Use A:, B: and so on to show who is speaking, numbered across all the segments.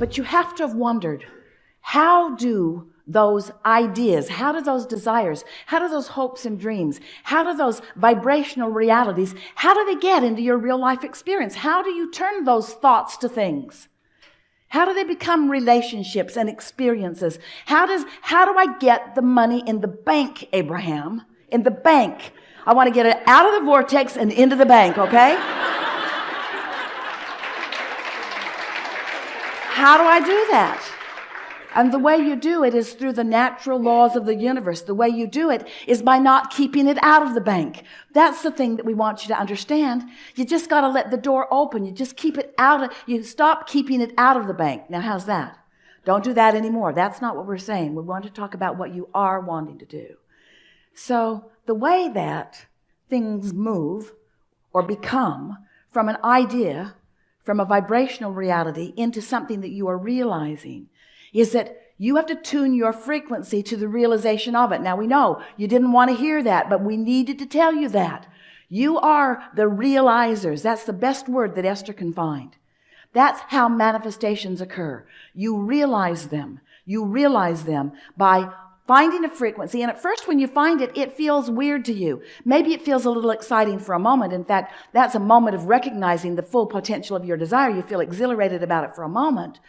A: But you have to have wondered, how do those ideas, how do those desires, how do those hopes and dreams, how do those vibrational realities, how do they get into your real life experience? How do you turn those thoughts to things? How do they become relationships and experiences? How do I get the money in the bank, Abraham? In the bank. I want to get it out of the vortex and into the bank, okay? How do I do that? And the way you do it is through the natural laws of the universe. The way you do it is by not keeping it out of the bank. That's the thing that we want you to understand. You just got to let the door open. You just keep it you stop keeping it out of the bank. Now, how's that? Don't do that anymore. That's not what we're saying. We want to talk about what you are wanting to do. So the way that things move or become from an idea, from a vibrational reality into something that you are realizing is that you have to tune your frequency to the realization of it. Now, we know you didn't want to hear that, but we needed to tell you that. You are the realizers. That's the best word that Esther can find. That's how manifestations occur. You realize them. You realize them by finding a frequency. And at first, when you find it, it feels weird to you. Maybe it feels a little exciting for a moment. In fact, that's a moment of recognizing the full potential of your desire. You feel exhilarated about it for a moment.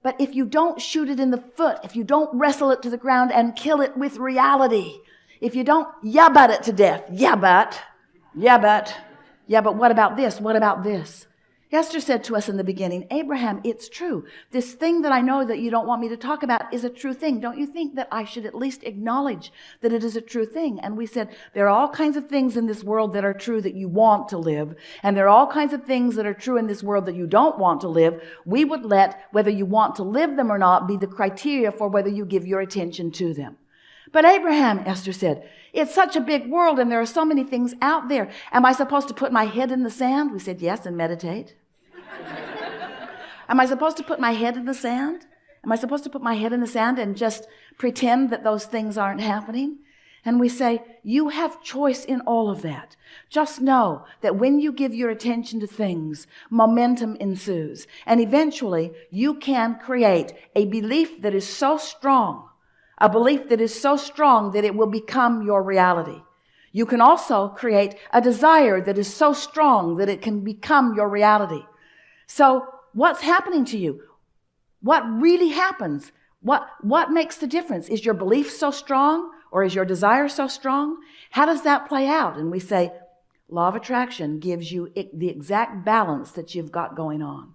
A: But if you don't shoot it in the foot, if you don't wrestle it to the ground and kill it with reality, if you don't but it to death, but what about this? What about this? Esther said to us in the beginning, Abraham, it's true. This thing that I know that you don't want me to talk about is a true thing. Don't you think that I should at least acknowledge that it is a true thing? And we said, there are all kinds of things in this world that are true that you want to live. And there are all kinds of things that are true in this world that you don't want to live. We would let whether you want to live them or not be the criteria for whether you give your attention to them. But Abraham, Esther said, it's such a big world and there are so many things out there. Am I supposed to put my head in the sand? We said, yes, and meditate. Am I supposed to put my head in the sand? Am I supposed to put my head in the sand and just pretend that those things aren't happening? And we say, you have choice in all of that. Just know that when you give your attention to things, momentum ensues. And eventually, you can create a belief that is so strong, a belief that is so strong that it will become your reality. You can also create a desire that is so strong that it can become your reality. So what's happening to you? What really happens? What makes the difference? Is your belief so strong or is your desire so strong? How does that play out? And we say, law of attraction gives you the exact balance that you've got going on.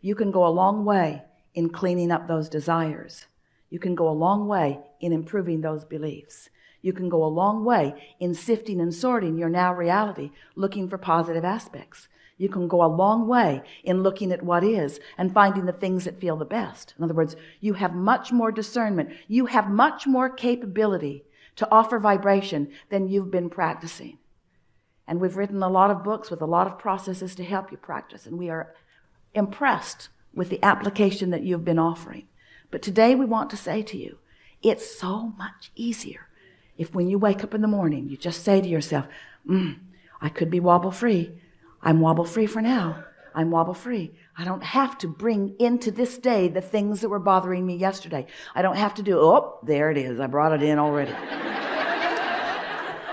A: You can go a long way in cleaning up those desires. You can go a long way in improving those beliefs. You can go a long way in sifting and sorting your now reality, looking for positive aspects. You can go a long way in looking at what is and finding the things that feel the best. In other words, you have much more discernment. You have much more capability to offer vibration than you've been practicing. And we've written a lot of books with a lot of processes to help you practice. And we are impressed with the application that you've been offering. But today we want to say to you, it's so much easier if when you wake up in the morning, you just say to yourself, I could be wobble-free. I'm wobble-free for now. I'm wobble-free. I don't have to bring into this day the things that were bothering me yesterday. I don't have to there it is. I brought it in already.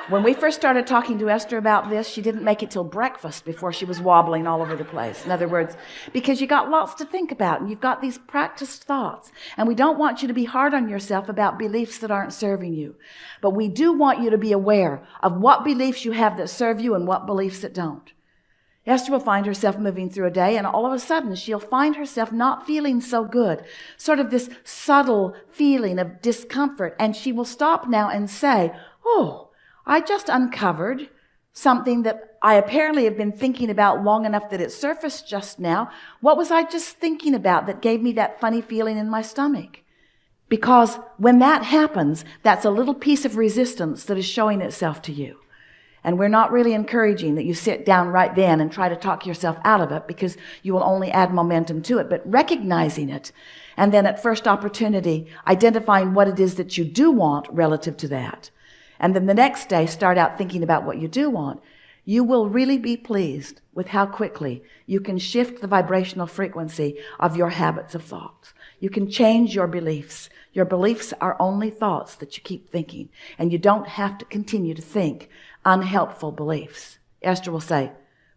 A: When we first started talking to Esther about this, she didn't make it till breakfast before she was wobbling all over the place. In other words, because you got lots to think about and you've got these practiced thoughts. And we don't want you to be hard on yourself about beliefs that aren't serving you. But we do want you to be aware of what beliefs you have that serve you and what beliefs that don't. Esther will find herself moving through a day, and all of a sudden she'll find herself not feeling so good, sort of this subtle feeling of discomfort, and she will stop now and say, I just uncovered something that I apparently have been thinking about long enough that it surfaced just now. What was I just thinking about that gave me that funny feeling in my stomach? Because when that happens, that's a little piece of resistance that is showing itself to you. And we're not really encouraging that you sit down right then and try to talk yourself out of it because you will only add momentum to it, but recognizing it and then at first opportunity identifying what it is that you do want relative to that. And then the next day start out thinking about what you do want. you will really be pleased with how quickly you can shift the vibrational frequency of your habits of thought. You can change your beliefs. Your beliefs are only thoughts that you keep thinking, and you don't have to continue to think unhelpful beliefs. Esther will say,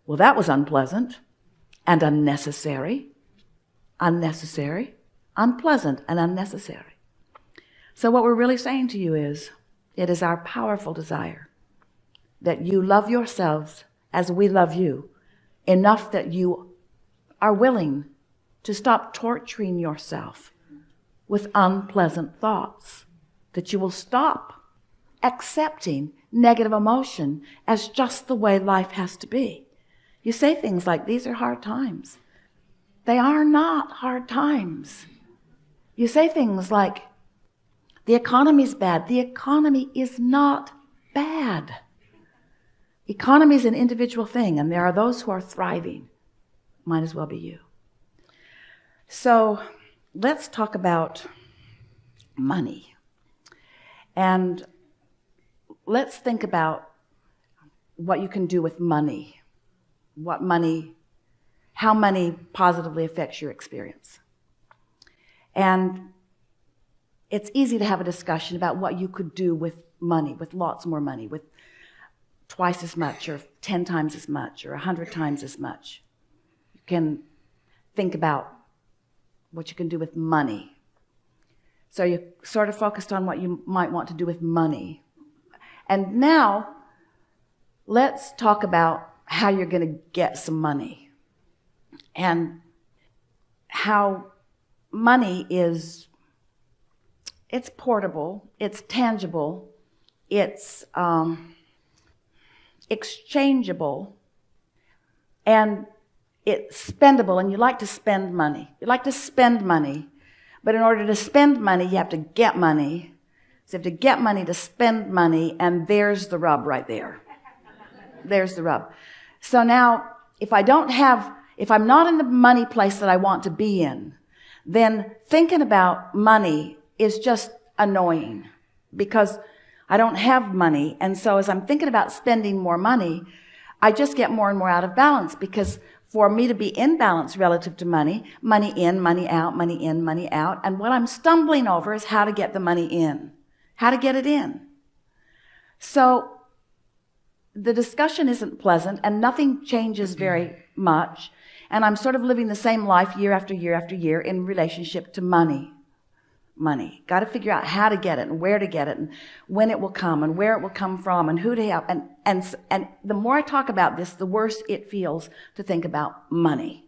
A: well, that was unpleasant and unnecessary. Unnecessary, unpleasant, and unnecessary. So what we're really saying to you is, it is our powerful desire that you love yourselves as we love you, enough that you are willing to stop torturing yourself with unpleasant thoughts, that you will stop accepting negative emotion as just the way life has to be. You say things like, these are hard times. They are not hard times. You say things like, the economy's bad. The economy is not bad. Economy is an individual thing, and there are those who are thriving. Might as well be you. So let's talk about money. And let's think about what you can do with money. How money positively affects your experience. And it's easy to have a discussion about what you could do with money, with lots more money, with twice as much or 10 times as much or 100 times as much. You can think about what you can do with money. So you sort of focused on what you might want to do with money. And now let's talk about how you're going to get some money and how money is, it's portable, it's tangible, it's exchangeable, and it's spendable, and you like to spend money. You like to spend money, but in order to spend money, you have to get money. So you have to get money to spend money, and there's the rub right there. There's the rub. So now, if I'm not in the money place that I want to be in, then thinking about money is just annoying because I don't have money. And so as I'm thinking about spending more money, I just get more and more out of balance, because for me to be in balance relative to money in, money out, money in, money out. And what I'm stumbling over is how to get the money in, how to get it in. So the discussion isn't pleasant and nothing changes very much. And I'm sort of living the same life year after year after year in relationship to money. Money. Got to figure out how to get it and where to get it and when it will come and where it will come from and who to help. And the more I talk about this, the worse it feels to think about money.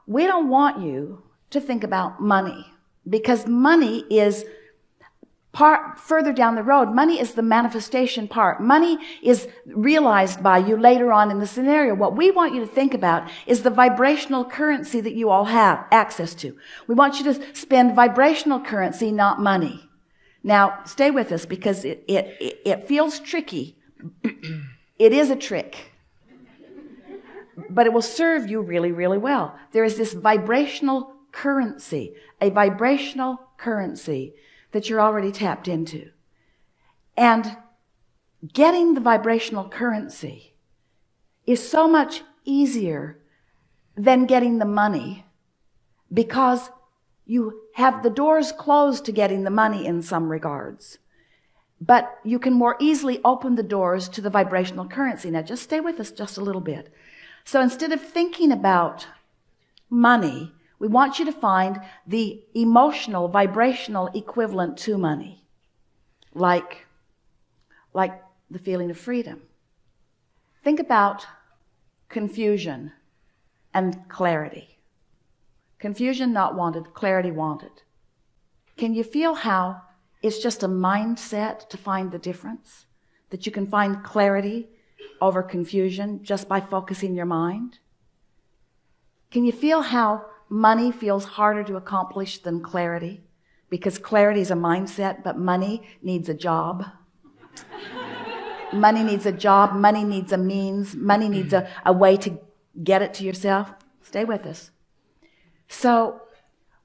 A: We don't want you to think about money, because money is part further down the road. Money is the manifestation part. Money is realized by you later on in the scenario. What we want you to think about is the vibrational currency that you all have access to. We want you to spend vibrational currency, not money. Now, stay with us, because it feels tricky. It is a trick, but it will serve you really, really well. There is this vibrational currency, a vibrational currency that you're already tapped into. And getting the vibrational currency is so much easier than getting the money, because you have the doors closed to getting the money in some regards. But you can more easily open the doors to the vibrational currency. Now just stay with us just a little bit. So instead of thinking about money, we want you to find the emotional, vibrational equivalent to money, like the feeling of freedom. Think about confusion and clarity. Confusion not wanted, clarity wanted. Can you feel how it's just a mindset to find the difference? That you can find clarity over confusion just by focusing your mind? Can you feel how money feels harder to accomplish than clarity? Because clarity is a mindset, but money needs a job. Money needs a job. Money needs a means. Money needs a way to get it to yourself. Stay with us. So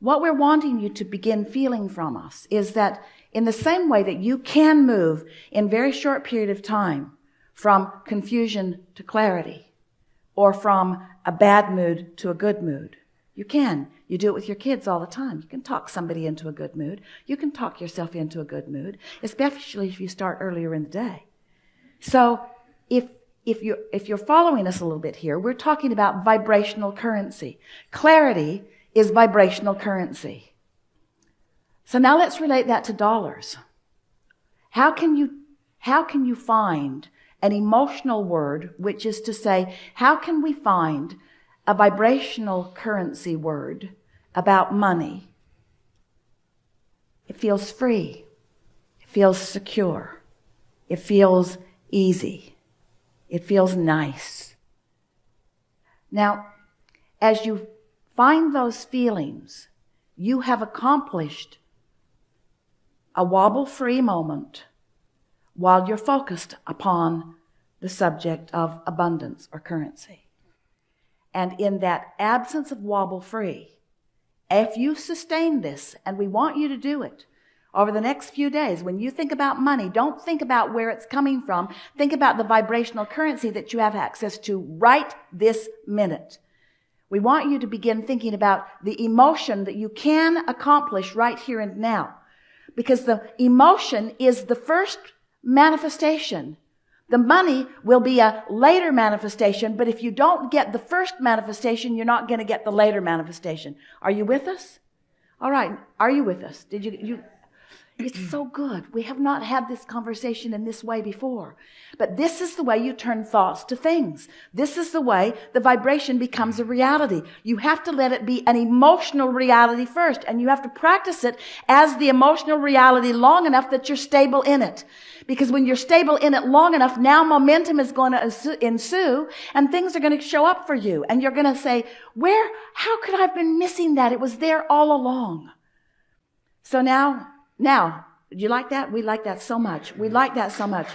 A: what we're wanting you to begin feeling from us is that in the same way that you can move in a very short period of time from confusion to clarity, or from a bad mood to a good mood. You can. You do it with your kids all the time. You can talk somebody into a good mood. You can talk yourself into a good mood, especially if you start earlier in the day. So if you're following us a little bit here, we're talking about vibrational currency. Clarity is vibrational currency. So now let's relate that to dollars. How can you find an emotional word, which is to say, how can we find a vibrational currency word about money? It feels free. It feels secure. It feels easy. It feels nice. Now, as you find those feelings, you have accomplished a wobble-free moment while you're focused upon the subject of abundance or currency. And in that absence of wobble-free, if you sustain this, and we want you to do it over the next few days, when you think about money, don't think about where it's coming from. Think about the vibrational currency that you have access to right this minute. We want you to begin thinking about the emotion that you can accomplish right here and now. Because the emotion is the first manifestation. The money will be a later manifestation, but if you don't get the first manifestation, you're not going to get the later manifestation. Are you with us? All right. Are you with us? Did you It's so good. We have not had this conversation in this way before. But this is the way you turn thoughts to things. This is the way the vibration becomes a reality. You have to let it be an emotional reality first, and you have to practice it as the emotional reality long enough that you're stable in it. Because when you're stable in it long enough, now momentum is going to ensue, and things are going to show up for you. And you're going to say, how could I have been missing that? It was there all along. So now, do you like that? We like that so much. We like that so much.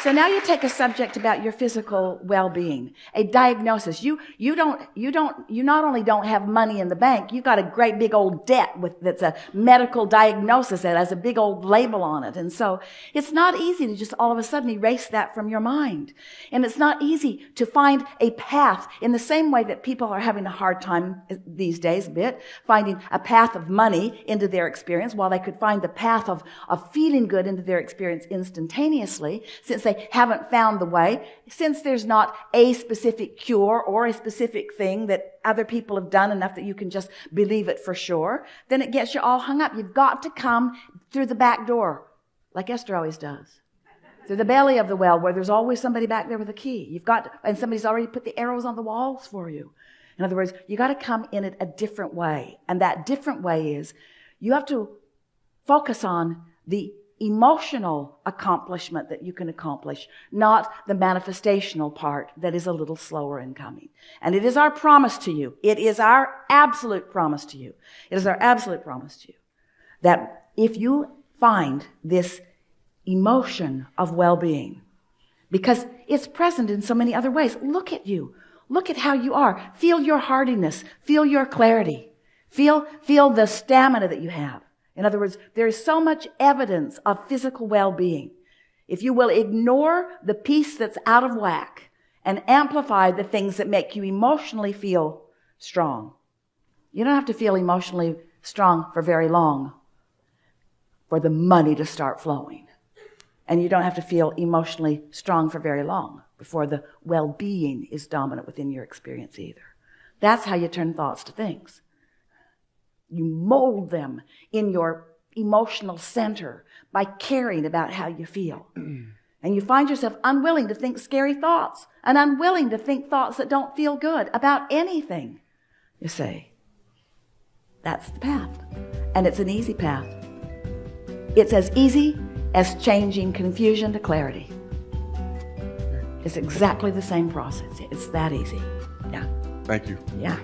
A: So now you take a subject about your physical well-being, a diagnosis. You not only don't have money in the bank, you've got a great big old debt that's a medical diagnosis that has a big old label on it. And so it's not easy to just all of a sudden erase that from your mind. And it's not easy to find a path in the same way that people are having a hard time these days finding a path of money into their experience, while they could find the path of feeling good into their experience instantaneously, since they haven't found the way, since there's not a specific cure or a specific thing that other people have done enough that you can just believe it for sure, then it gets you all hung up. You've got to come through the back door, like Esther always does. Through the belly of the well, where there's always somebody back there with a key. And somebody's already put the arrows on the walls for you. In other words, you got to come in it a different way. And that different way is you have to focus on the emotional accomplishment that you can accomplish, not the manifestational part that is a little slower in coming. And it is our promise to you. It is our absolute promise to you. It is our absolute promise to you that if you find this emotion of well-being, because it's present in so many other ways. Look at you. Look at how you are. Feel your hardiness. Feel your clarity. Feel the stamina that you have. In other words, there is so much evidence of physical well-being. If you will ignore the piece that's out of whack and amplify the things that make you emotionally feel strong. You don't have to feel emotionally strong for very long for the money to start flowing. And you don't have to feel emotionally strong for very long before the well-being is dominant within your experience either. That's how you turn thoughts to things. You mold them in your emotional center by caring about how you feel. And you find yourself unwilling to think scary thoughts and unwilling to think thoughts that don't feel good about anything. You say, that's the path. And it's an easy path. It's as easy as changing confusion to clarity. It's exactly the same process. It's that easy. Yeah.
B: Thank you.
A: Yeah.